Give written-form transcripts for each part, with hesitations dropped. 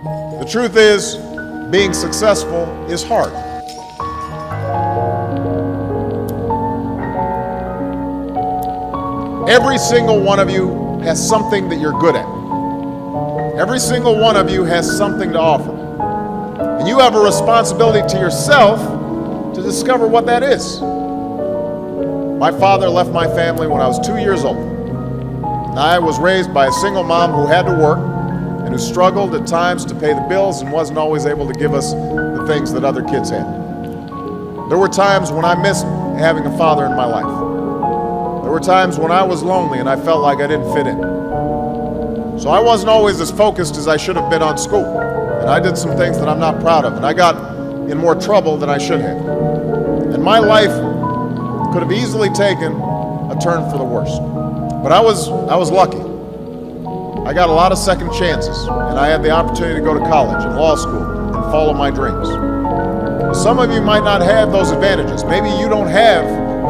The truth is, being successful is hard. Every single one of you has something that you're good at. Every single one of you has something to offer. And you have a responsibility to yourself to discover what that is. My father left my family when I was 2 years old. And I was raised by a single mom who had to work and who struggled at times to pay the bills and wasn't always able to give us the things that other kids had. There were times when I missed having a father in my life. There were times when I was lonely and I felt like I didn't fit in. So I wasn't always as focused as I should have been on school. And I did some things that I'm not proud of. And I got in more trouble than I should have. And my life could have easily taken a turn for the worse. But I was lucky. I got a lot of second chances, and I had the opportunity to go to college and law school and follow my dreams. Some of you might not have those advantages. Maybe you don't have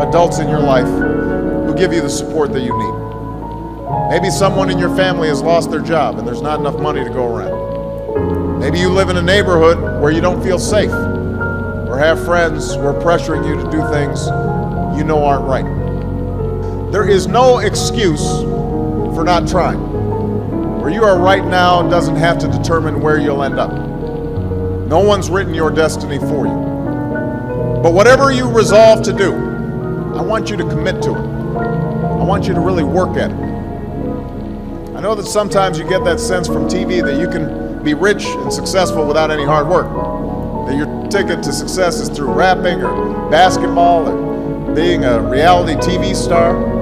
adults in your life who give you the support that you need. Maybe someone in your family has lost their job and there's not enough money to go around. Maybe you live in a neighborhood where you don't feel safe, or have friends who are pressuring you to do things you know aren't right. There is no excuse for not trying. Where you are right now doesn't have to determine where you'll end up. No one's written your destiny for you. But whatever you resolve to do, I want you to commit to it. I want you to really work at it. I know that sometimes you get that sense from TV that you can be rich and successful without any hard work. That your ticket to success is through rapping or basketball or being a reality TV star.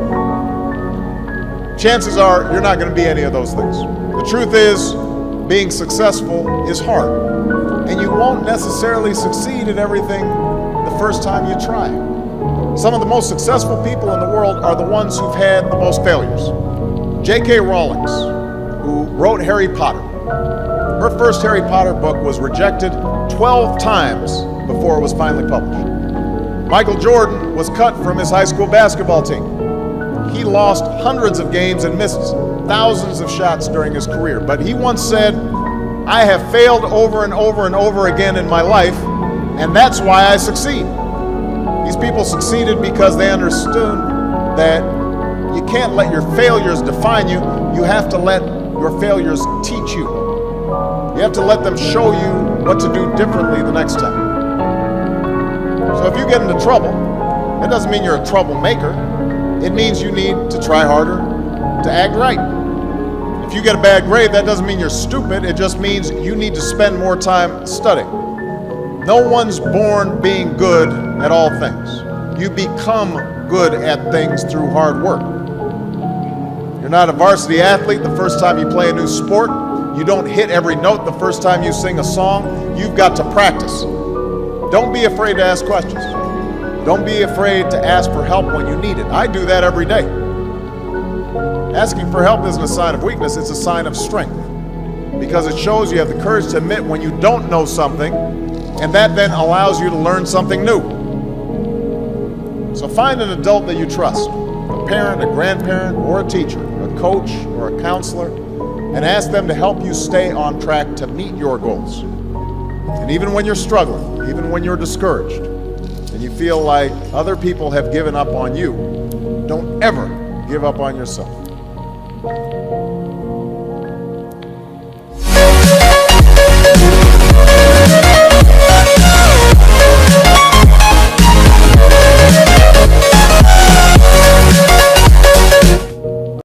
Chances are you're not going to be any of those things. The truth is, being successful is hard. And you won't necessarily succeed at everything the first time you try. Some of the most successful people in the world are the ones who've had the most failures. J.K. Rowling, who wrote Harry Potter. Her first Harry Potter book was rejected 12 times before it was finally published. Michael Jordan was cut from his high school basketball team. He lost hundreds of games and missed thousands of shots during his career. But he once said, I have failed over and over and over again in my life, and that's why I succeed. These people succeeded because they understood that you can't let your failures define you. You have to let your failures teach you. You have to let them show you what to do differently the next time. So if you get into trouble, that doesn't mean you're a troublemaker. It means you need to try harder to act right. If you get a bad grade, that doesn't mean you're stupid. It just means you need to spend more time studying. No one's born being good at all things. You become good at things through hard work. You're not a varsity athlete the first time you play a new sport. You don't hit every note the first time you sing a song. You've got to practice. Don't be afraid to ask questions. Don't be afraid to ask for help when you need it. I do that every day. Asking for help isn't a sign of weakness, it's a sign of strength. Because it shows you have the courage to admit when you don't know something, and that then allows you to learn something new. So find an adult that you trust, a parent, a grandparent, or a teacher, a coach, or a counselor, and ask them to help you stay on track to meet your goals. And even when you're struggling, even when you're discouraged, and you feel like other people have given up on you, don't ever give up on yourself.